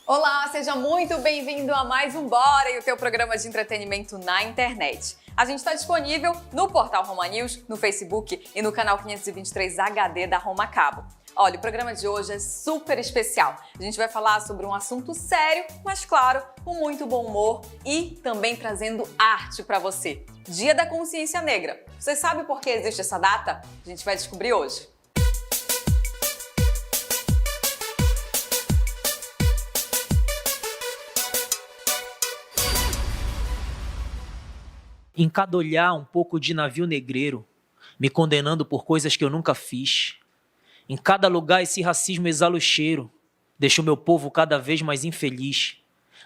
Olá, seja muito bem-vindo a mais um Bora e o teu programa de entretenimento na internet. A gente está disponível no portal Roma News, no Facebook e no canal 523 HD da Roma Cabo. Olha, o programa de hoje é super especial. A gente vai falar sobre um assunto sério, mas claro, com muito bom humor e também trazendo arte para você. Dia da Consciência Negra. Você sabe por que existe essa data? A gente vai descobrir hoje. Em cada olhar um pouco de navio negreiro, me condenando por coisas que eu nunca fiz. Em cada lugar esse racismo exala o cheiro, deixa o meu povo cada vez mais infeliz.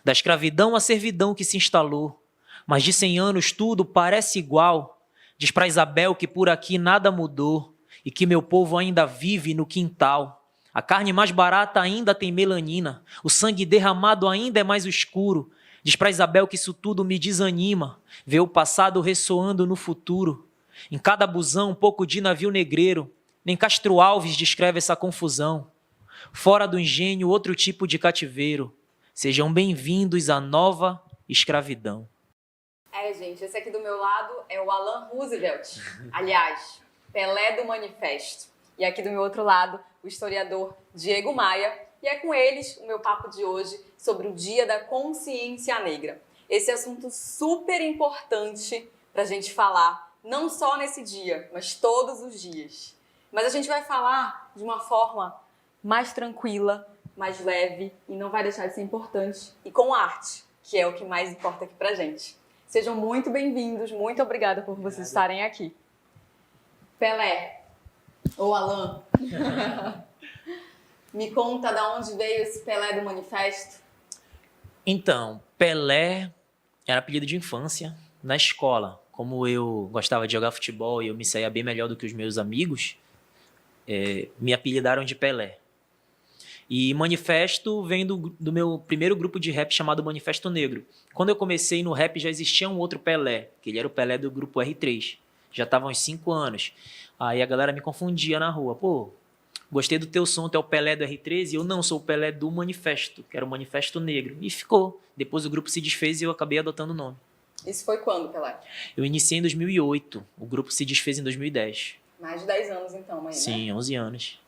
Da escravidão à servidão que se instalou, mas de 100 anos tudo parece igual. Diz pra Isabel que por aqui nada mudou e que meu povo ainda vive no quintal. A carne mais barata ainda tem melanina, o sangue derramado ainda é mais escuro. Diz pra Isabel que isso tudo me desanima, ver o passado ressoando no futuro. Em cada busão um pouco de navio negreiro, nem Castro Alves descreve essa confusão. Fora do engenho, outro tipo de cativeiro. Sejam bem-vindos à nova escravidão. Gente, esse aqui do meu lado é o Alan Roosevelt, aliás, Pelé do Manifesto. E aqui do meu outro lado, o historiador Diego Maia. E é com eles o meu papo de hoje sobre o Dia da Consciência Negra. Esse assunto super importante para a gente falar, não só nesse dia, mas todos os dias. Mas a gente vai falar de uma forma mais tranquila, mais leve e não vai deixar de ser importante. E com arte, que é o que mais importa aqui pra gente. Sejam muito bem-vindos, muito obrigada por vocês estarem aqui. Pelé, ou Alan, me conta de onde veio esse Pelé do Manifesto. Então, Pelé era apelido de infância na escola. Como eu gostava de jogar futebol e eu me saía bem melhor do que os meus amigos, me apelidaram de Pelé. E Manifesto vem do meu primeiro grupo de rap chamado Manifesto Negro. Quando eu comecei no rap já existia um outro Pelé, que ele era o Pelé do grupo R3. Já estava há uns 5 anos. Aí a galera me confundia na rua. Pô, gostei do teu som, tu é o Pelé do R3 e eu não, sou o Pelé do Manifesto, que era o Manifesto Negro. E ficou. Depois o grupo se desfez e eu acabei adotando o nome. Isso foi quando, Pelé? Eu iniciei em 2008. O grupo se desfez em 2010. Mais de 10 anos então, mãe, né? Sim, 11 anos.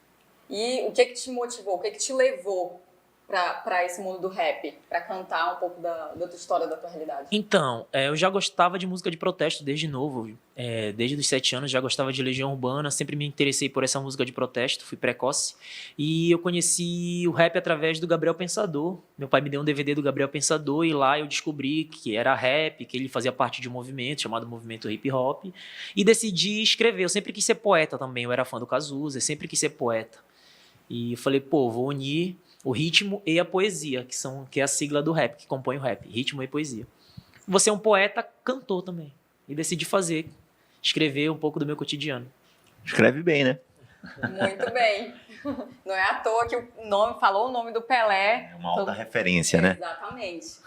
E o que te motivou, o que te levou para esse mundo do rap? Para cantar um pouco da tua história, da tua realidade? Então, eu já gostava de música de protesto desde novo. Desde os 7 anos já gostava de Legião Urbana, sempre me interessei por essa música de protesto, fui precoce. E eu conheci o rap através do Gabriel Pensador. Meu pai me deu um DVD do Gabriel Pensador e lá eu descobri que era rap, que ele fazia parte de um movimento chamado Movimento Hip Hop. E decidi escrever. Eu sempre quis ser poeta também, eu era fã do Cazuza, eu sempre quis ser poeta. E eu falei, pô, vou unir o ritmo e a poesia, que é a sigla do rap, que compõe o rap, ritmo e poesia. Você é um poeta, cantor também. E decidi escrever um pouco do meu cotidiano. Escreve bem, né? Muito bem. Não é à toa que falou o nome do Pelé. É uma alta referência, né? Exatamente.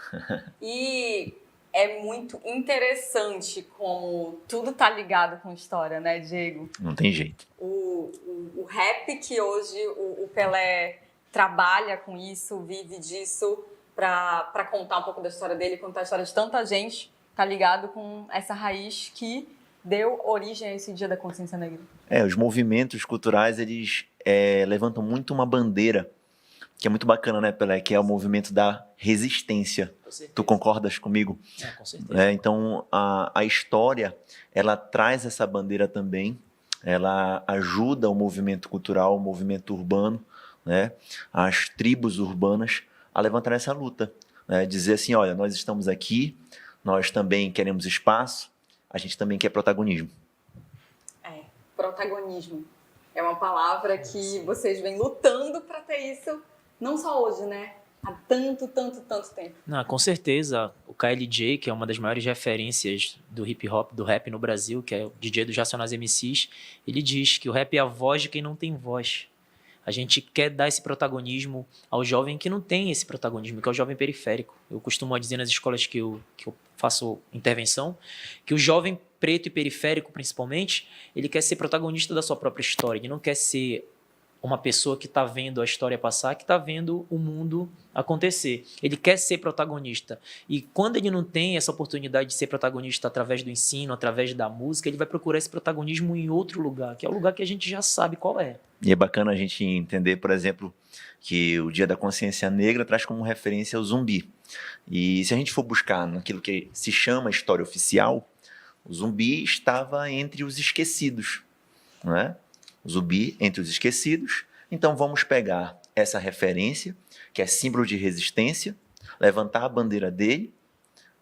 E é muito interessante como tudo tá ligado com história, né, Diego? Não tem jeito. O rap que hoje o Pelé trabalha com isso, vive disso, para contar um pouco da história dele, contar a história de tanta gente, tá ligado com essa raiz que deu origem a esse Dia da Consciência Negra. Os movimentos culturais, eles levantam muito uma bandeira, que é muito bacana, né, Pelé? Que é o movimento da resistência. Tu concordas comigo? Com certeza. Então, a história, ela traz essa bandeira também, ela ajuda o movimento cultural, o movimento urbano, né, as tribos urbanas a levantar essa luta, né, dizer assim, olha, nós estamos aqui, nós também queremos espaço, a gente também quer protagonismo. Protagonismo. É uma palavra que vocês vêm lutando para ter isso, não só hoje, né? Há tanto tempo. Não, com certeza. O KLJ, que é uma das maiores referências do hip hop, do rap no Brasil, que é o DJ do Racionais MCs, ele diz que o rap é a voz de quem não tem voz. A gente quer dar esse protagonismo ao jovem que não tem esse protagonismo, que é o jovem periférico. Eu costumo dizer nas escolas que eu faço intervenção, que o jovem preto e periférico, principalmente, ele quer ser protagonista da sua própria história. Ele não quer ser uma pessoa que está vendo a história passar, que está vendo o mundo acontecer. Ele quer ser protagonista. E quando ele não tem essa oportunidade de ser protagonista através do ensino, através da música, ele vai procurar esse protagonismo em outro lugar, que é o lugar que a gente já sabe qual é. E é bacana a gente entender, por exemplo, que o Dia da Consciência Negra traz como referência o zumbi. E se a gente for buscar naquilo que se chama história oficial, o zumbi estava entre os esquecidos, não é? O zumbi entre os esquecidos. Então vamos pegar essa referência, que é símbolo de resistência, levantar a bandeira dele,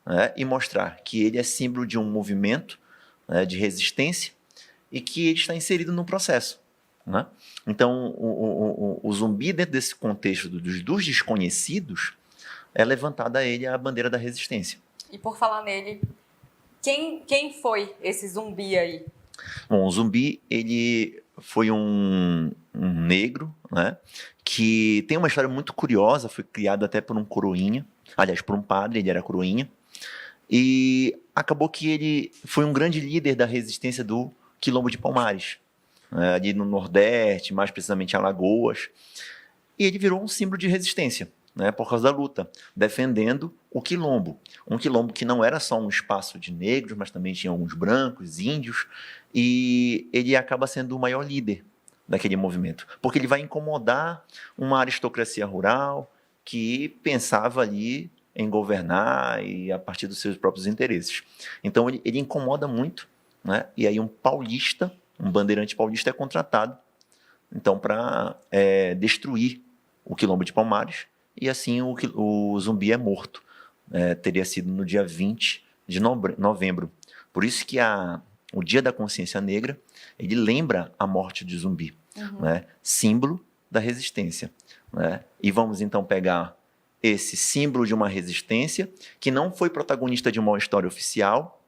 né, e mostrar que ele é símbolo de um movimento, né, de resistência e que ele está inserido no processo. Né? Então o zumbi, dentro desse contexto dos desconhecidos, é levantada a ele a bandeira da resistência. E por falar nele, quem foi esse zumbi aí? Bom, o zumbi, ele foi um negro, né, que tem uma história muito curiosa, foi criado até por um coroinha, aliás, por um padre, ele era coroinha, e acabou que ele foi um grande líder da resistência do Quilombo de Palmares, né, ali no Nordeste, mais precisamente em Alagoas, e ele virou um símbolo de resistência, né, por causa da luta, defendendo o quilombo. Um quilombo que não era só um espaço de negros, mas também tinha alguns brancos, índios, e ele acaba sendo o maior líder daquele movimento, porque ele vai incomodar uma aristocracia rural que pensava ali em governar e a partir dos seus próprios interesses. Então ele incomoda muito, né? E aí um paulista, um bandeirante paulista é contratado então para destruir o Quilombo de Palmares, e assim o zumbi é morto. Teria sido no dia 20 de novembro. Por isso que o Dia da Consciência Negra, ele lembra a morte de Zumbi, né? Símbolo da resistência. Né? E vamos então pegar esse símbolo de uma resistência que não foi protagonista de uma história oficial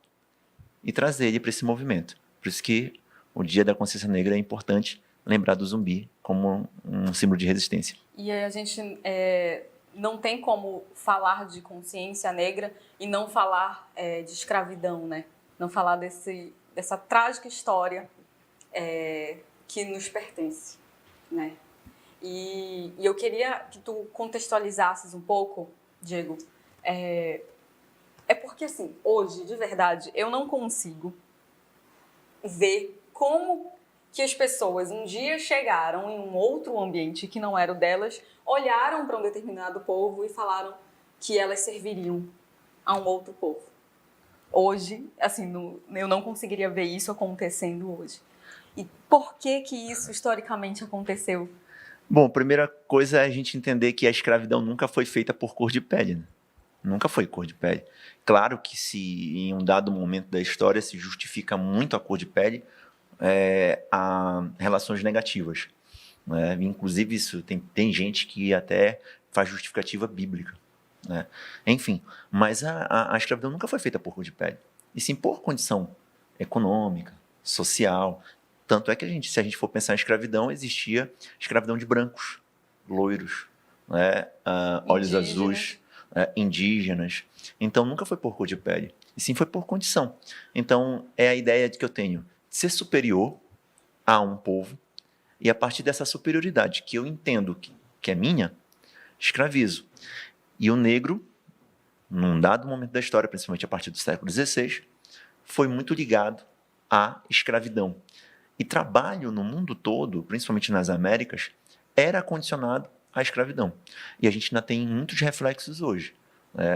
e trazer ele para esse movimento. Por isso que o Dia da Consciência Negra é importante lembrar do zumbi como um símbolo de resistência. E a gente não tem como falar de consciência negra e não falar de escravidão, né? Não falar dessa trágica história que nos pertence, né? E eu queria que tu contextualizasses um pouco, Diego. É porque, assim, hoje, de verdade, eu não consigo ver como que as pessoas um dia chegaram em um outro ambiente que não era o delas, olharam para um determinado povo e falaram que elas serviriam a um outro povo. Hoje, assim, eu não conseguiria ver isso acontecendo hoje. E por que isso historicamente aconteceu? Bom, a primeira coisa é a gente entender que a escravidão nunca foi feita por cor de pele, né? Nunca foi cor de pele. Claro que se em um dado momento da história se justifica muito a cor de pele, há relações negativas. Né? Inclusive, isso tem gente que até faz justificativa bíblica. Né? Enfim, mas a escravidão nunca foi feita por cor de pele, e sim por condição econômica, social. Tanto é que se a gente for pensar em escravidão, existia escravidão de brancos, loiros, né? Olhos azuis, indígenas. Então, nunca foi por cor de pele, e sim foi por condição. Então, é a ideia de que eu tenho de ser superior a um povo, e a partir dessa superioridade que eu entendo que é minha, escravizo. E o negro, num dado momento da história, principalmente a partir do século XVI, foi muito ligado à escravidão. E trabalho no mundo todo, principalmente nas Américas, era condicionado à escravidão. E a gente ainda tem muitos reflexos hoje.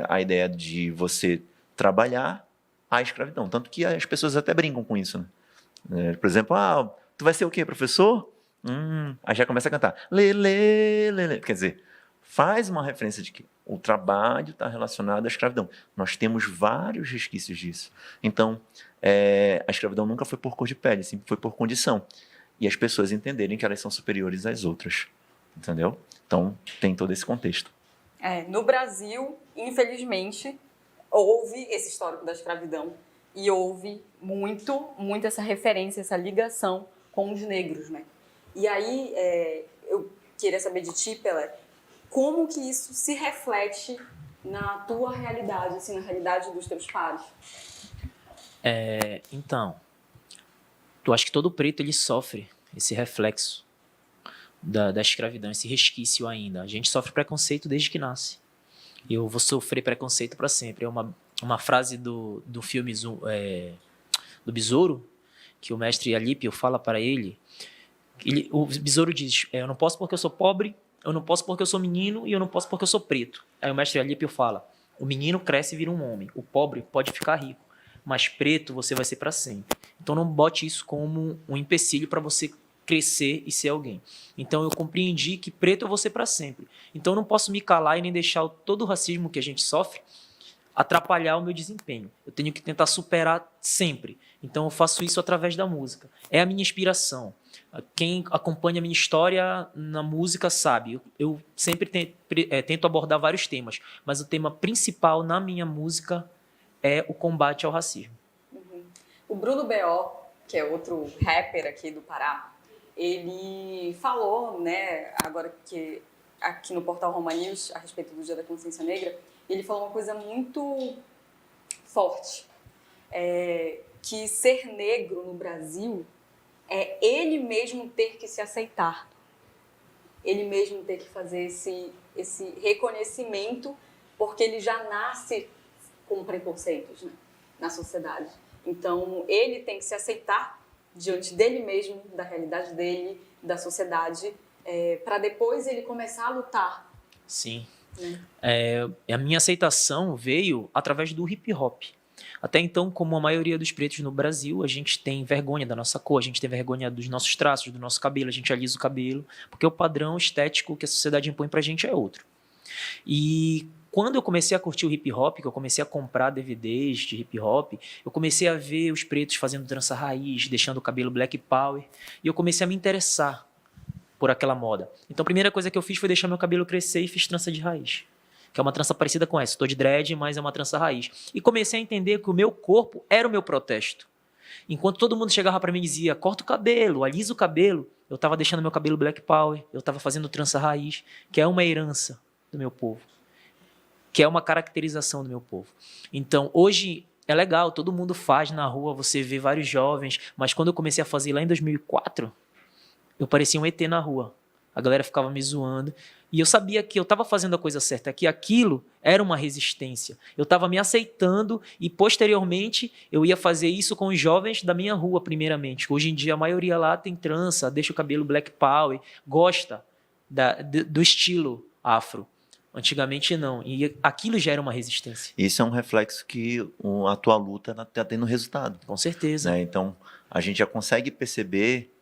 A ideia de você trabalhar a escravidão. Tanto que as pessoas até brincam com isso. Né? Por exemplo, tu vai ser o quê, professor? Aí já começa a cantar. Lê, lê, lê, lê. Quer dizer, faz uma referência de que o trabalho está relacionado à escravidão. Nós temos vários resquícios disso. Então, a escravidão nunca foi por cor de pele, sempre foi por condição. E as pessoas entenderem que elas são superiores às outras. Entendeu? Então, tem todo esse contexto. No Brasil, infelizmente, houve esse histórico da escravidão e houve muito essa referência, essa ligação com os negros, né? E aí, eu queria saber de ti, Pelé, como que isso se reflete na tua realidade, assim, na realidade dos teus pares? Então, eu acho que todo preto ele sofre esse reflexo, da escravidão, esse resquício ainda. A gente sofre preconceito desde que nasce. Eu vou sofrer preconceito para sempre. É uma frase do filme do Besouro, que o mestre Alípio fala para ele. O Besouro diz, eu não posso porque eu sou pobre, eu não posso porque eu sou menino e eu não posso porque eu sou preto. Aí o mestre Alípio fala, o menino cresce e vira um homem, o pobre pode ficar rico, mas preto você vai ser para sempre. Então não bote isso como um empecilho para você crescer e ser alguém. Então eu compreendi que preto eu vou ser para sempre. Então eu não posso me calar e nem deixar todo o racismo que a gente sofre atrapalhar o meu desempenho. Eu tenho que tentar superar sempre. Então eu faço isso através da música. É a minha inspiração. Quem acompanha a minha história na música sabe. Eu sempre tento abordar vários temas, mas o tema principal na minha música é o combate ao racismo. O Bruno B.O., que é outro rapper aqui do Pará, ele falou, né, agora que aqui no Portal Roma News, a respeito do Dia da Consciência Negra, ele falou uma coisa muito forte, que ser negro no Brasil é ele mesmo ter que se aceitar, ele mesmo ter que fazer esse reconhecimento, porque ele já nasce com preconceitos, né, na sociedade. Então, ele tem que se aceitar diante dele mesmo, da realidade dele, da sociedade, para depois ele começar a lutar. Sim. A minha aceitação veio através do hip hop. Até então, como a maioria dos pretos no Brasil, a gente tem vergonha da nossa cor, a gente tem vergonha dos nossos traços, do nosso cabelo, a gente alisa o cabelo, porque o padrão estético que a sociedade impõe pra gente é outro. E quando eu comecei a curtir o hip hop, que eu comecei a comprar DVDs de hip hop, eu comecei a ver os pretos fazendo trança raiz, deixando o cabelo black power, e eu comecei a me interessar por aquela moda. Então a primeira coisa que eu fiz foi deixar meu cabelo crescer e fiz trança de raiz, que é uma trança parecida com essa. Estou de dread, mas é uma trança raiz. E comecei a entender que o meu corpo era o meu protesto. Enquanto todo mundo chegava para mim e dizia, corta o cabelo, alisa o cabelo, eu estava deixando meu cabelo black power, eu estava fazendo trança raiz, que é uma herança do meu povo, que é uma caracterização do meu povo. Então, hoje é legal, todo mundo faz na rua, você vê vários jovens, mas quando eu comecei a fazer lá em 2004, eu parecia um ET na rua. A galera ficava me zoando. E eu sabia que eu estava fazendo a coisa certa, que aquilo era uma resistência. Eu estava me aceitando e, posteriormente, eu ia fazer isso com os jovens da minha rua, primeiramente. Hoje em dia, a maioria lá tem trança, deixa o cabelo black power, gosta do estilo afro. Antigamente, não. E aquilo já era uma resistência. Isso é um reflexo que a tua luta está tendo resultado. Com certeza. Né? Então, a gente já consegue perceber.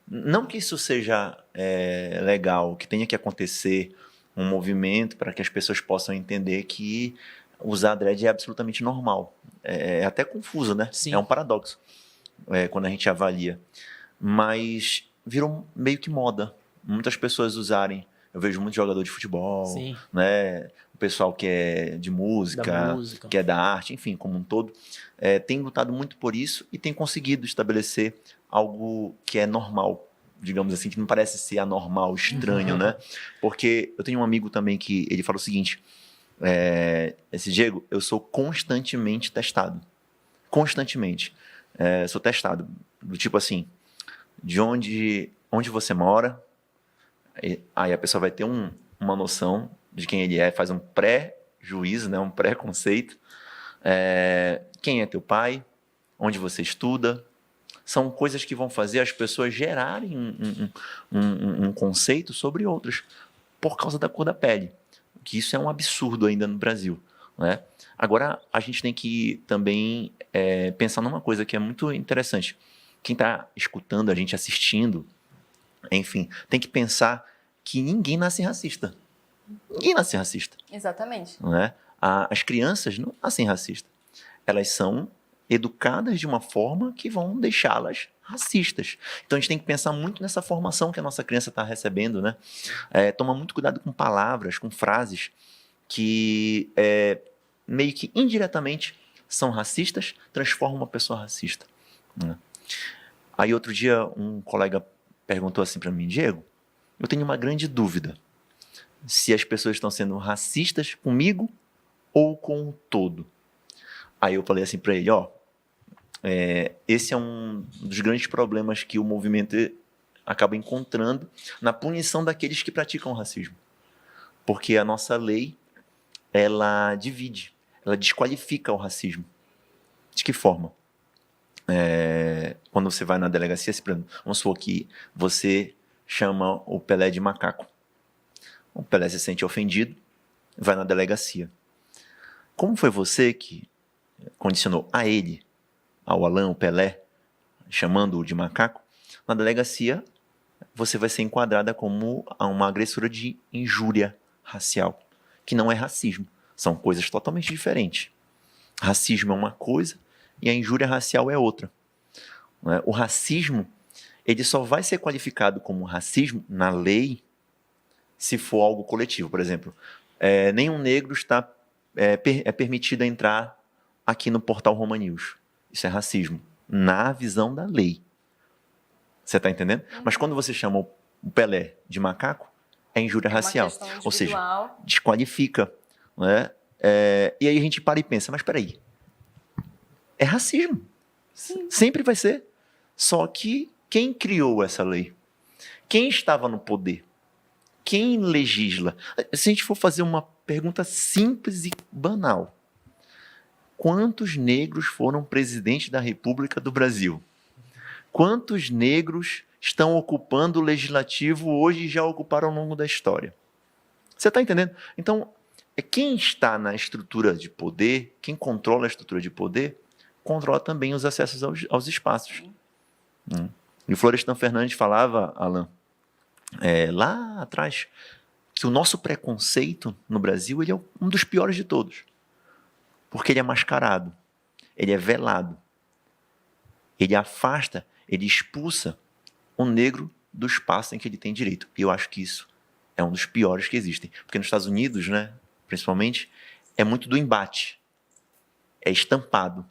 Não que isso seja legal, que tenha que acontecer um movimento para que as pessoas possam entender que usar dread é absolutamente normal. É até confuso, né? Sim. É um paradoxo quando a gente avalia. Mas virou meio que moda. Muitas pessoas usarem. Eu vejo muito jogador de futebol, Sim. né? O pessoal que é de música, que é da arte, enfim, como um todo, tem lutado muito por isso e tem conseguido estabelecer algo que é normal, digamos assim, que não parece ser anormal, estranho, né? Porque eu tenho um amigo também que ele fala o seguinte, esse Diego, eu sou constantemente testado. Constantemente. Sou testado. Do tipo assim, de onde você mora, aí a pessoa vai ter uma noção de quem ele é, faz um pré-juízo, né? Um pré-conceito. Quem é teu pai? Onde você estuda? São coisas que vão fazer as pessoas gerarem um conceito sobre outras por causa da cor da pele. Que isso é um absurdo ainda no Brasil, né? Agora, a gente tem que também pensar numa coisa que é muito interessante. Quem está escutando, a gente assistindo, enfim, tem que pensar que ninguém nasce racista. Ninguém nasce racista. Exatamente. Não é? As crianças não nascem racistas. Elas são educadas de uma forma que vão deixá-las racistas. Então a gente tem que pensar muito nessa formação que a nossa criança está recebendo, né? Toma muito cuidado com palavras, com frases que meio que indiretamente são racistas, transformam uma pessoa racista. Né? Aí outro dia um colega perguntou assim para mim, Diego, eu tenho uma grande dúvida se as pessoas estão sendo racistas comigo ou com o todo. Aí eu falei assim para ele, esse é um dos grandes problemas que o movimento acaba encontrando na punição daqueles que praticam o racismo. Porque a nossa lei, ela divide, ela desqualifica o racismo. De que forma? Quando você vai na delegacia, vamos supor que você chama o Pelé de macaco. O Pelé se sente ofendido, vai na delegacia. Como foi você que condicionou a ele, ao Alan, o Pelé, chamando-o de macaco? Na delegacia, você vai ser enquadrada como uma agressora de injúria racial, que não é racismo. São coisas totalmente diferentes. Racismo é uma coisa e a injúria racial é outra. O racismo, ele só vai ser qualificado como racismo na lei se for algo coletivo. Por exemplo, nenhum negro está permitido entrar aqui no portal Roma News. Isso é racismo, na visão da lei. Você está entendendo? Mas quando você chama o Pelé de macaco, é injúria racial. Ou seja, desqualifica. Né? E aí a gente para e pensa, mas espera aí, é racismo. Sim. Sempre vai ser. Só que quem criou essa lei? Quem estava no poder? Quem legisla? Se a gente for fazer uma pergunta simples e banal, quantos negros foram presidente da República do Brasil? Quantos negros estão ocupando o legislativo hoje e já ocuparam ao longo da história? Você está entendendo? Então, quem está na estrutura de poder, quem controla a estrutura de poder, controla também os acessos aos espaços. E o Florestan Fernandes falava, Alan, lá atrás, que o nosso preconceito no Brasil ele é um dos piores de todos. Porque ele é mascarado, ele é velado, ele afasta, ele expulsa o negro do espaço em que ele tem direito. E eu acho que isso é um dos piores que existem. Porque nos Estados Unidos, né, principalmente, é muito do embate. É estampado.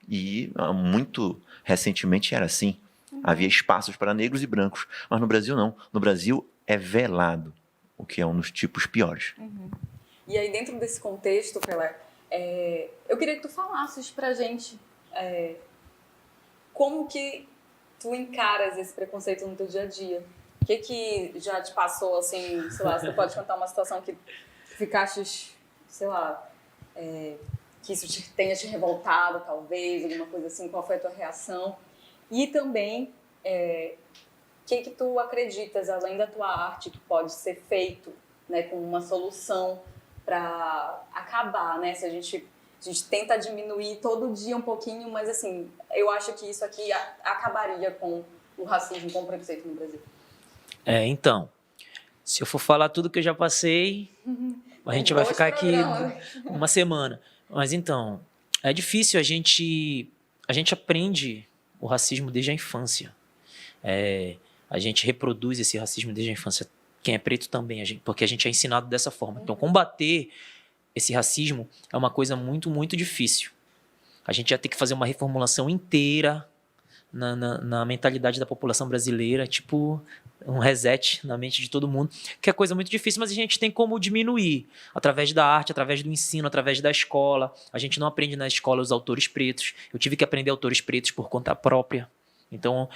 E muito recentemente era assim. Havia espaços para negros e brancos. Mas no Brasil não. No Brasil é velado, o que é um dos tipos piores. E aí dentro desse contexto, Pelé, eu queria que tu falasses pra gente como que tu encaras esse preconceito no teu dia a dia. O que já te passou, assim, sei lá, você pode contar uma situação que ficaste, sei lá, que isso tenha te revoltado, talvez, alguma coisa assim, qual foi a tua reação? E também, o que tu acreditas, além da tua arte, que pode ser feito, né, com uma solução para acabar, né? Se a gente tenta diminuir todo dia um pouquinho, mas assim, eu acho que isso aqui acabaria com o racismo, com o preconceito no Brasil. Então, se eu for falar tudo que eu já passei, a gente vai ficar aqui uma semana. Mas então, é difícil, a gente aprende o racismo desde a infância. A gente reproduz esse racismo desde a infância. Quem é preto também, porque a gente é ensinado dessa forma. Então, combater esse racismo é uma coisa muito, muito difícil. A gente ia ter que fazer uma reformulação inteira na mentalidade da população brasileira, tipo um reset na mente de todo mundo, que é coisa muito difícil, mas a gente tem como diminuir através da arte, através do ensino, através da escola. A gente não aprende na escola os autores pretos. Eu tive que aprender autores pretos por conta própria. Então,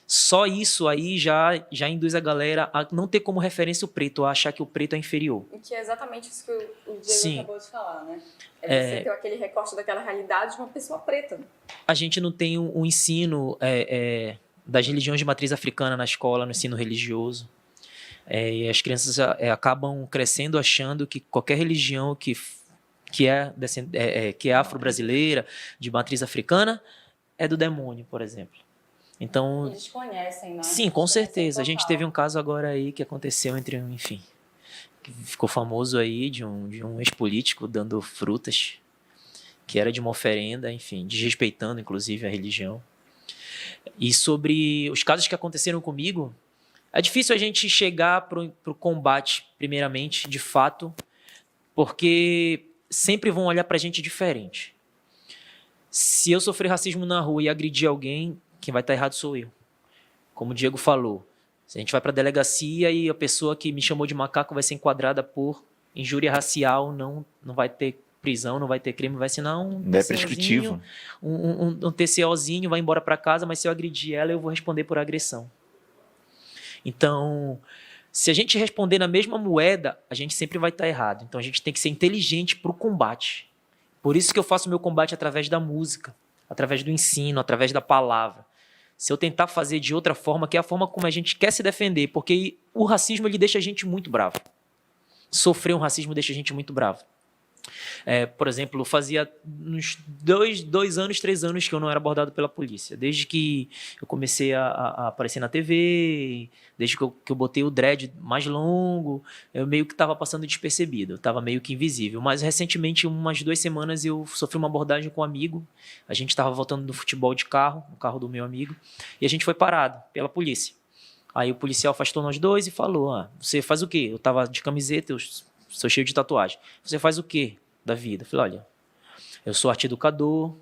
só isso aí já induz a galera a não ter como referência o preto, a achar que o preto é inferior. E que é exatamente isso que o Diego acabou de falar, né? Você ter aquele recorte daquela realidade de uma pessoa preta. A gente não tem um ensino das religiões de matriz africana na escola, no ensino religioso. E as crianças acabam crescendo achando que qualquer religião que é afro-brasileira, de matriz africana, é do demônio, por exemplo. Então, eles conhecem, né? Sim, com certeza. A gente teve um caso agora aí que aconteceu que ficou famoso aí de um ex-político dando frutas, que era de uma oferenda, enfim, desrespeitando inclusive a religião. E sobre os casos que aconteceram comigo, é difícil a gente chegar pro combate, primeiramente, de fato, porque sempre vão olhar pra gente diferente. Se eu sofrer racismo na rua e agredir alguém, quem vai estar errado sou eu. Como o Diego falou, se a gente vai para a delegacia e a pessoa que me chamou de macaco vai ser enquadrada por injúria racial, não vai ter prisão, não vai ter crime, vai assinar um prescritivo, um TCOzinho, vai embora para casa, mas se eu agredir ela, eu vou responder por agressão. Então, se a gente responder na mesma moeda, a gente sempre vai estar errado. Então, a gente tem que ser inteligente para o combate. Por isso que eu faço meu combate através da música, através do ensino, através da palavra. Se eu tentar fazer de outra forma, que é a forma como a gente quer se defender, porque o racismo ele deixa a gente muito bravo. Sofrer um racismo deixa a gente muito bravo. Por exemplo, fazia uns 2 anos, 3 anos que eu não era abordado pela polícia. Desde que eu comecei a aparecer na TV, desde que eu botei o dread mais longo, eu meio que estava passando despercebido, eu estava meio que invisível. Mas recentemente, umas 2 semanas, eu sofri uma abordagem com um amigo. A gente estava voltando do futebol de carro, no carro do meu amigo, e a gente foi parado pela polícia. Aí o policial afastou nós dois e falou: você faz o quê? Eu estava de camiseta, eu sou cheio de tatuagem. Você faz o quê da vida? Eu falei: olha, eu sou arte educador,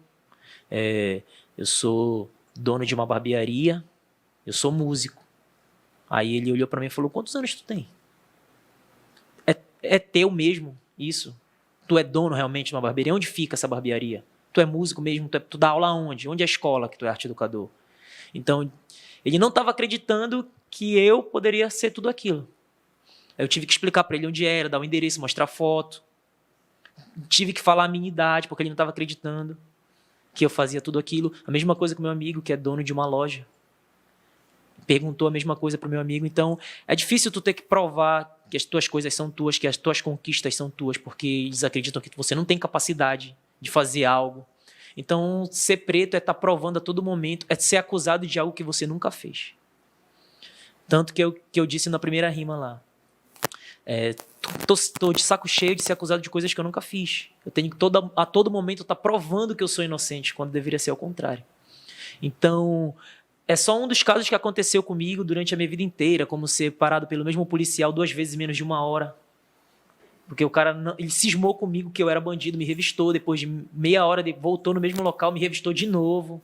eu sou dono de uma barbearia, eu sou músico. Aí ele olhou para mim e falou: quantos anos tu tem? É teu mesmo isso? Tu é dono realmente de uma barbearia? Onde fica essa barbearia? Tu é músico mesmo? Tu dá aula onde? Onde é a escola que tu é arte educador? Então, ele não estava acreditando que eu poderia ser tudo aquilo. Eu tive que explicar para ele onde era, dar o endereço, mostrar foto. Tive que falar a minha idade, porque ele não estava acreditando que eu fazia tudo aquilo. A mesma coisa com meu amigo, que é dono de uma loja. Perguntou a mesma coisa para o meu amigo. Então, é difícil tu ter que provar que as tuas coisas são tuas, que as tuas conquistas são tuas, porque eles acreditam que você não tem capacidade de fazer algo. Então, ser preto é estar provando a todo momento, é ser acusado de algo que você nunca fez. Tanto que eu disse na primeira rima lá. Tô de saco cheio de ser acusado de coisas que eu nunca fiz. Eu tenho que a todo momento estar provando que eu sou inocente, quando deveria ser ao contrário. Então, é só um dos casos que aconteceu comigo durante a minha vida inteira, como ser parado pelo mesmo policial 2 vezes em menos de 1 hora. Porque o cara, ele cismou comigo que eu era bandido, me revistou, depois de meia hora, voltou no mesmo local, me revistou de novo.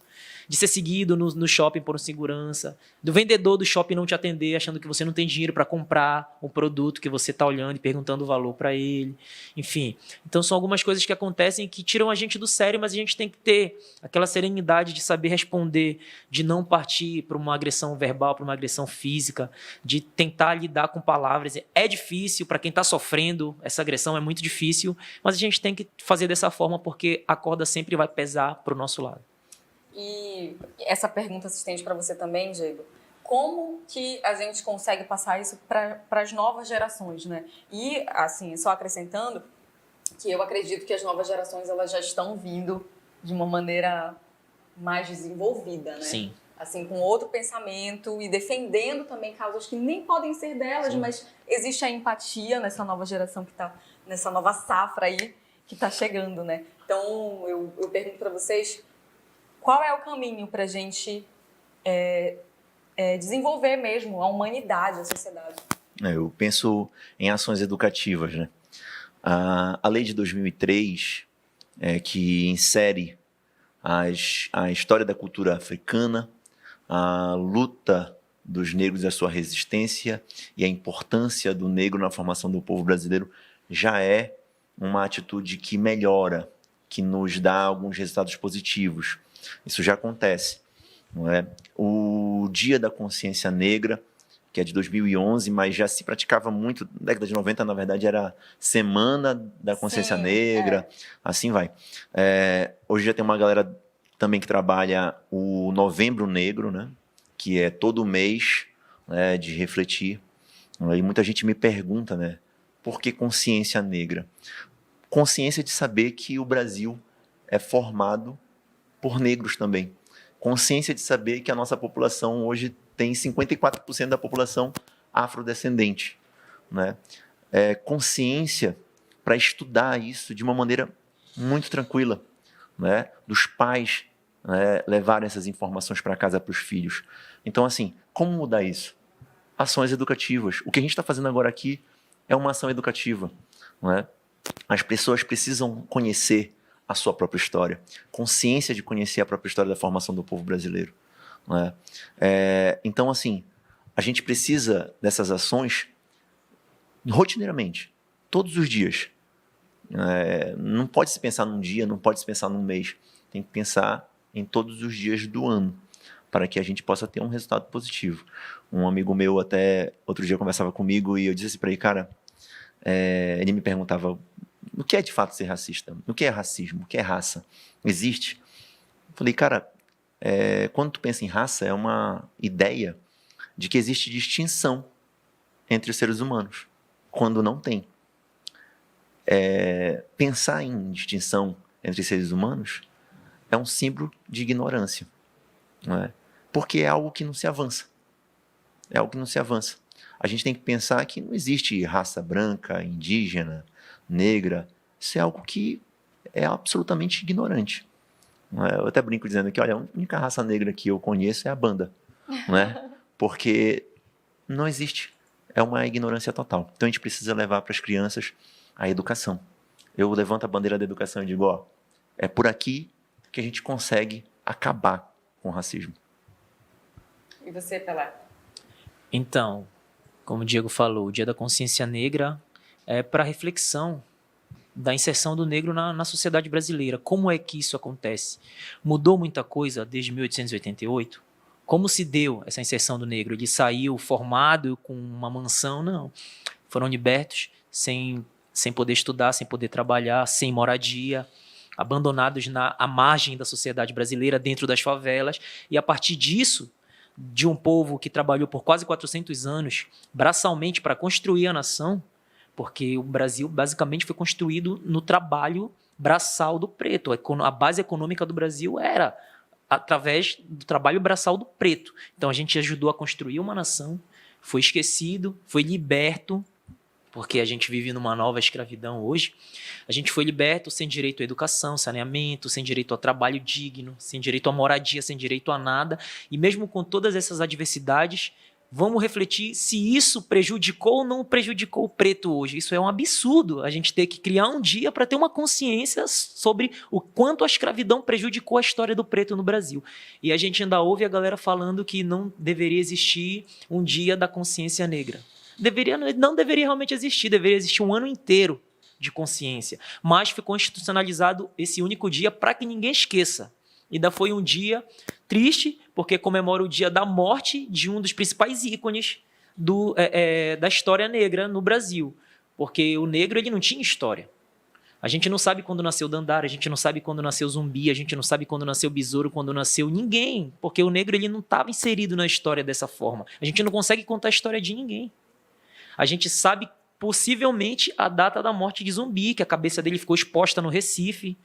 De ser seguido no shopping por um segurança, do vendedor do shopping não te atender, achando que você não tem dinheiro para comprar o produto que você está olhando e perguntando o valor para ele. Enfim, então são algumas coisas que acontecem que tiram a gente do sério, mas a gente tem que ter aquela serenidade de saber responder, de não partir para uma agressão verbal, para uma agressão física, de tentar lidar com palavras. É difícil para quem está sofrendo, essa agressão é muito difícil, mas a gente tem que fazer dessa forma porque a corda sempre vai pesar para o nosso lado. E essa pergunta se estende para você também, Diego. Como que a gente consegue passar isso para as novas gerações, né? E, assim, só acrescentando que eu acredito que as novas gerações elas já estão vindo de uma maneira mais desenvolvida, né? Sim. Assim, com outro pensamento e defendendo também causas que nem podem ser delas, Sim. mas existe a empatia nessa nova geração que está, nessa nova safra aí que está chegando, né? Então, eu pergunto para vocês, qual é o caminho para a gente desenvolver mesmo a humanidade, a sociedade? Eu penso em ações educativas, né? A lei de 2003, que insere a história da cultura africana, a luta dos negros e a sua resistência e a importância do negro na formação do povo brasileiro, já é uma atitude que melhora, que nos dá alguns resultados positivos. Isso já acontece, não é? O Dia da Consciência Negra, que é de 2011, mas já se praticava muito, na década de 90, na verdade, era Semana da Consciência Negra, assim vai. Hoje já tem uma galera também que trabalha o Novembro Negro, né? Que é todo mês, né, de refletir. E muita gente me pergunta, né, por que consciência negra? Consciência de saber que o Brasil é formado por negros também. Consciência de saber que a nossa população hoje tem 54% da população afrodescendente, né? Consciência para estudar isso de uma maneira muito tranquila, né? Dos pais, né, levarem essas informações para casa para os filhos. Então, assim, como mudar isso? Ações educativas. O que a gente está fazendo agora aqui é uma ação educativa, não é? As pessoas precisam conhecer a sua própria história, consciência de conhecer a própria história da formação do povo brasileiro, não é? Então, assim, a gente precisa dessas ações rotineiramente, todos os dias. Não pode se pensar num dia, não pode se pensar num mês, tem que pensar em todos os dias do ano, para que a gente possa ter um resultado positivo. Um amigo meu até outro dia conversava comigo e eu disse assim para ele, cara, ele me perguntava o que é de fato ser racista? O que é racismo? O que é raça? Existe? Eu falei, cara, quando tu pensa em raça, é uma ideia de que existe distinção entre os seres humanos, quando não tem. Pensar em distinção entre seres humanos é um símbolo de ignorância, não é? Porque é algo que não se avança. É algo que não se avança. A gente tem que pensar que não existe raça branca, indígena, negra. Isso é algo que é absolutamente ignorante. Não é? Eu até brinco dizendo que, olha, a única raça negra que eu conheço é a banda, não é? Porque não existe. É uma ignorância total. Então a gente precisa levar para as crianças a educação. Eu levanto a bandeira da educação e digo, ó, é por aqui que a gente consegue acabar com o racismo. E você, Pelé? Então, como o Diego falou, o Dia da Consciência Negra é para reflexão da inserção do negro na sociedade brasileira. Como é que isso acontece? Mudou muita coisa desde 1888? Como se deu essa inserção do negro? Ele saiu formado com uma mansão? Não. Foram libertos sem poder estudar, sem poder trabalhar, sem moradia, abandonados à margem da sociedade brasileira, dentro das favelas. E a partir disso, de um povo que trabalhou por quase 400 anos, braçalmente para construir a nação, porque o Brasil basicamente foi construído no trabalho braçal do preto. A base econômica do Brasil era através do trabalho braçal do preto. Então a gente ajudou a construir uma nação, foi esquecido, foi liberto, porque a gente vive numa nova escravidão hoje. A gente foi liberto sem direito à educação, saneamento, sem direito ao trabalho digno, sem direito à moradia, sem direito a nada. E mesmo com todas essas adversidades, vamos refletir se isso prejudicou ou não prejudicou o preto hoje. Isso é um absurdo, a gente ter que criar um dia para ter uma consciência sobre o quanto a escravidão prejudicou a história do preto no Brasil. E a gente ainda ouve a galera falando que não deveria existir um dia da consciência negra. Não deveria realmente existir, deveria existir um ano inteiro de consciência. Mas ficou institucionalizado esse único dia para que ninguém esqueça. E ainda foi um dia triste, porque comemora o dia da morte de um dos principais ícones da história negra no Brasil. Porque o negro ele não tinha história. A gente não sabe quando nasceu Dandara, a gente não sabe quando nasceu Zumbi, a gente não sabe quando nasceu Besouro, quando nasceu ninguém. Porque o negro ele não estava inserido na história dessa forma. A gente não consegue contar a história de ninguém. A gente sabe possivelmente a data da morte de Zumbi, que a cabeça dele ficou exposta no Recife,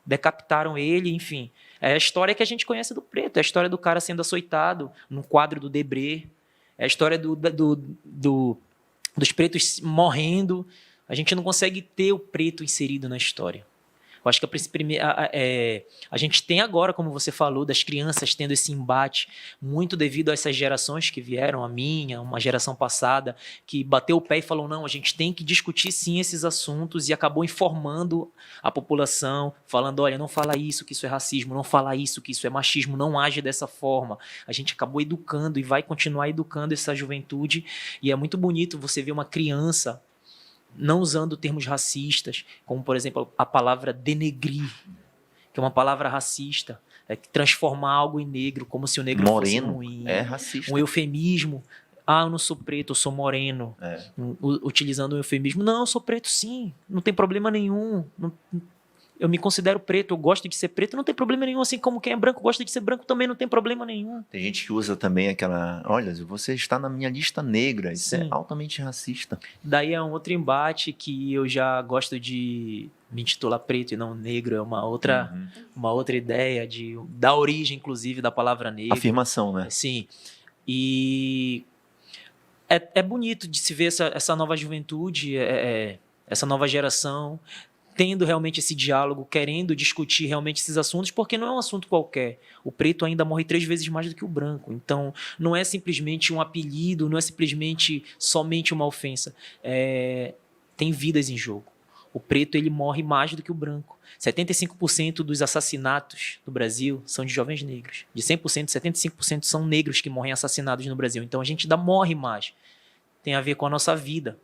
decapitaram ele, enfim. É a história que a gente conhece do preto, é a história do cara sendo açoitado num quadro do Debré, é a história dos pretos morrendo. A gente não consegue ter o preto inserido na história. Eu acho que a gente tem agora, como você falou, das crianças tendo esse embate, muito devido a essas gerações que vieram, a minha, uma geração passada, que bateu o pé e falou, não, a gente tem que discutir sim esses assuntos, e acabou informando a população, falando, olha, não fala isso, que isso é racismo, não fala isso, que isso é machismo, não age dessa forma. A gente acabou educando e vai continuar educando essa juventude, e é muito bonito você ver uma criança não usando termos racistas, como, por exemplo, a palavra denegrir, que é uma palavra racista, transformar algo em negro, como se o negro fosse ruim. É racista. Um eufemismo. Ah, eu não sou preto, eu sou moreno. Utilizando um eufemismo. Não, eu sou preto sim, não tem problema nenhum. Eu me considero preto, eu gosto de ser preto, não tem problema nenhum, assim como quem é branco gosta de ser branco também, não tem problema nenhum. Tem gente que usa também aquela, olha, você está na minha lista negra, isso Sim. é altamente racista. Daí é um outro embate que eu já gosto de me intitular preto e não negro, é uma outra ideia da origem, inclusive, da palavra negro. Afirmação, né? Sim, e é bonito de se ver essa nova juventude, essa nova geração, tendo realmente esse diálogo, querendo discutir realmente esses assuntos, porque não é um assunto qualquer. O preto ainda morre 3 vezes mais do que o branco. Então, não é simplesmente um apelido, não é simplesmente somente uma ofensa. Tem vidas em jogo. O preto ele morre mais do que o branco. 75% dos assassinatos do Brasil são de jovens negros. De 100%, 75% são negros que morrem assassinados no Brasil. Então, a gente ainda morre mais. Tem a ver com a nossa vida.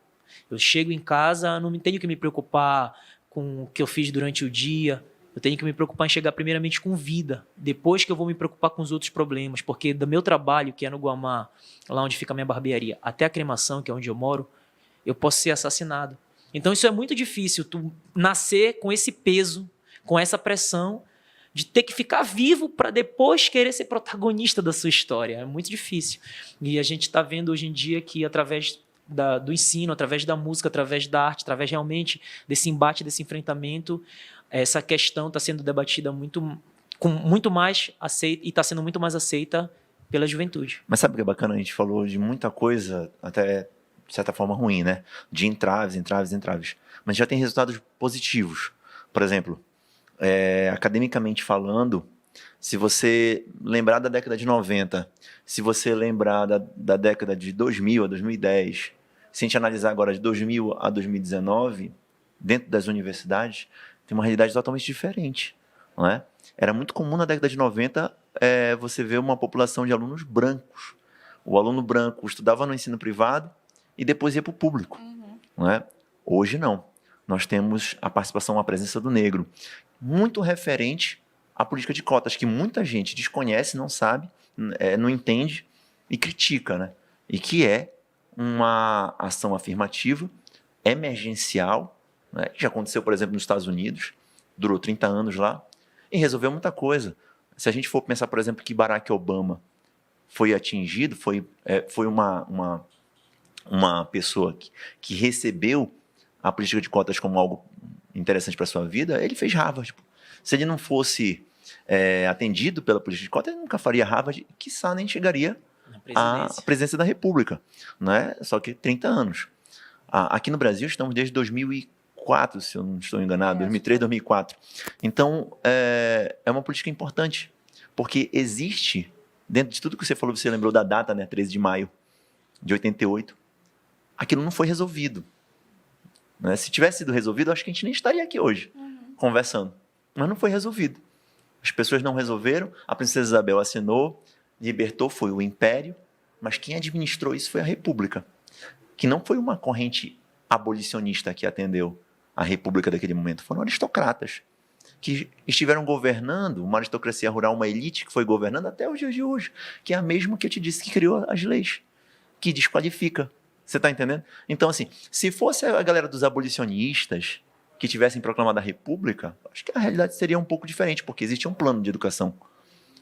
Eu chego em casa, não tenho que me preocupar com o que eu fiz durante o dia. Eu tenho que me preocupar em chegar primeiramente com vida, depois que eu vou me preocupar com os outros problemas, porque do meu trabalho, que é no Guamá, lá onde fica a minha barbearia, até a cremação, que é onde eu moro, eu posso ser assassinado. Então isso é muito difícil, tu nascer com esse peso, com essa pressão, de ter que ficar vivo para depois querer ser protagonista da sua história. É muito difícil. E a gente está vendo hoje em dia que através do ensino, através da música, através da arte, através realmente desse embate, desse enfrentamento, essa questão está sendo debatida com muito mais aceita, e está sendo muito mais aceita pela juventude. Mas sabe o que é bacana? A gente falou de muita coisa, até de certa forma ruim, né? De entraves. Mas já tem resultados positivos. Por exemplo, academicamente falando, se você lembrar da década de 90, se você lembrar da década de 2000 a 2010, se a gente analisar agora de 2000 a 2019, dentro das universidades, tem uma realidade totalmente diferente, não é? Era muito comum na década de 90 você ver uma população de alunos brancos. O aluno branco estudava no ensino privado e depois ia para o público. Não é? Hoje não. Nós temos a participação, a presença do negro, muito referente à política de cotas, que muita gente desconhece, não sabe, não entende e critica, né? E que é uma ação afirmativa, emergencial, né? Que já aconteceu, por exemplo, nos Estados Unidos, durou 30 anos lá, e resolveu muita coisa. Se a gente for pensar, por exemplo, que Barack Obama foi atingido, foi uma pessoa que recebeu a política de cotas como algo interessante para a sua vida, ele fez Harvard. Se ele não fosse atendido pela política de cotas, ele nunca faria Harvard, quiçá nem chegaria à presidência da República. Né? Só que 30 anos. Aqui no Brasil estamos desde 2004, se eu não estou enganado, 2003, 2004. Então, é uma política importante, porque existe, dentro de tudo que você falou, você lembrou da data, né, 13 de maio de 88, aquilo não foi resolvido. Né? Se tivesse sido resolvido, acho que a gente nem estaria aqui hoje, conversando. Mas não foi resolvido. As pessoas não resolveram, a princesa Isabel assinou, libertou, foi o Império, mas quem administrou isso foi a República, que não foi uma corrente abolicionista que atendeu a República daquele momento, foram aristocratas que estiveram governando, uma aristocracia rural, uma elite que foi governando até os dias de hoje, que é a mesma que eu te disse que criou as leis, que desqualifica. Você está entendendo? Então, assim, se fosse a galera dos abolicionistas que tivessem proclamado a República, acho que a realidade seria um pouco diferente, porque existia um plano de educação.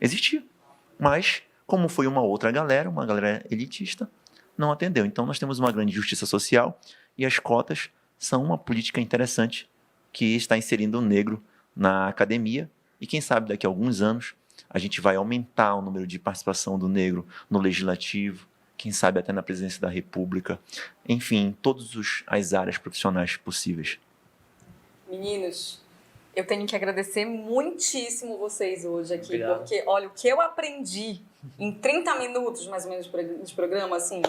Existia. Mas, como foi uma outra galera, uma galera elitista, não atendeu. Então, nós temos uma grande injustiça social e as cotas são uma política interessante que está inserindo o negro na academia e, quem sabe, daqui a alguns anos, a gente vai aumentar o número de participação do negro no legislativo, quem sabe até na presidência da República, enfim, em todas as áreas profissionais possíveis. Meninos, eu tenho que agradecer muitíssimo vocês hoje aqui, Obrigado. porque, olha, o que eu aprendi em 30 minutos, mais ou menos, de programa, assim,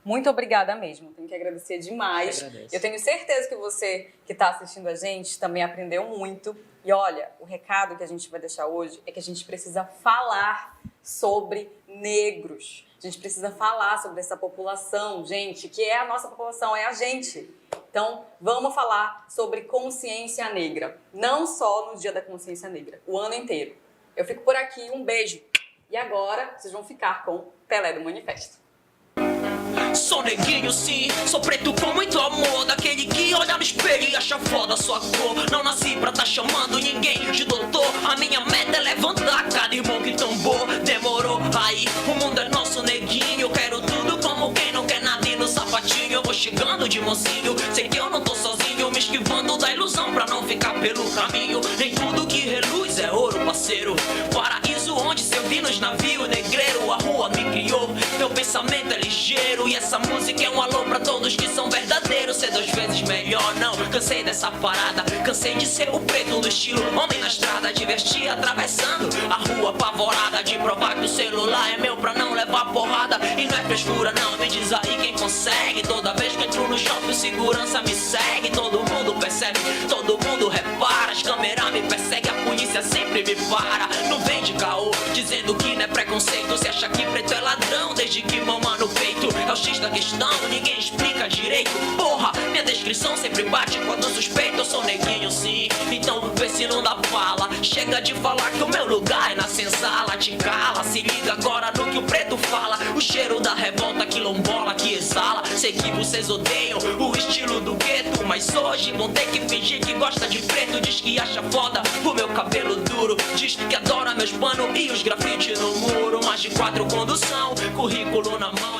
muito obrigada mesmo. Tenho que agradecer demais. Eu tenho certeza que você que está assistindo a gente também aprendeu muito. E olha, o recado que a gente vai deixar hoje é que a gente precisa falar sobre negros. A gente precisa falar sobre essa população, gente, que é a nossa população, é a gente. Então, vamos falar sobre consciência negra. Não só no Dia da Consciência Negra, o ano inteiro. Eu fico por aqui, um beijo. E agora, vocês vão ficar com Pelé do Manifesto. Sou neguinho sim, sou preto com muito amor, daquele que olha no espelho e acha foda a sua cor. Não nasci pra tá chamando ninguém de doutor, a minha meta é levantar cada irmão que tombou. Demorou, aí o mundo é nosso neguinho, eu quero tudo como quem não quer nada e no sapatinho. Eu vou chegando de mocinho, sei que eu não tô sozinho, me esquivando da ilusão pra não ficar pelo caminho. Nem tudo que reluz é ouro, parceiro, paraíso onde seu vi nos navios negreiro. A rua me criou, meu pensamento é ligeiro e essa música é um alô pra todos que são verdadeiros. Ser 2 vezes melhor, não, cansei dessa parada, cansei de ser o preto do estilo homem na estrada, divertir atravessando a rua apavorada, de provar que o celular é meu pra não levar porrada. E não é frescura não, me diz aí quem consegue. Toda vez que entro no shopping o segurança me segue, todo mundo percebe, todo mundo repara, as câmeras me perseguem, a polícia sempre me para. Não vem de caô, dizendo que não é preconceito, se acha que preto é ladrão desde que mama no peito. É o X da questão, ninguém explica direito. Porra, minha descrição sempre bate quando suspeito. Eu sou neguinho sim, então vê se não dá fala. de falar que o meu lugar é na senzala. Te cala, se liga agora no que o preto fala. O cheiro da revolta quilombola que exala. Sei que vocês odeiam o estilo do gueto, mas hoje vão ter que fingir que gosta de preto. Diz que acha foda o meu cabelo duro, diz que adora meus panos e os grafites no muro. Mais de 4 condução, currículo na mão.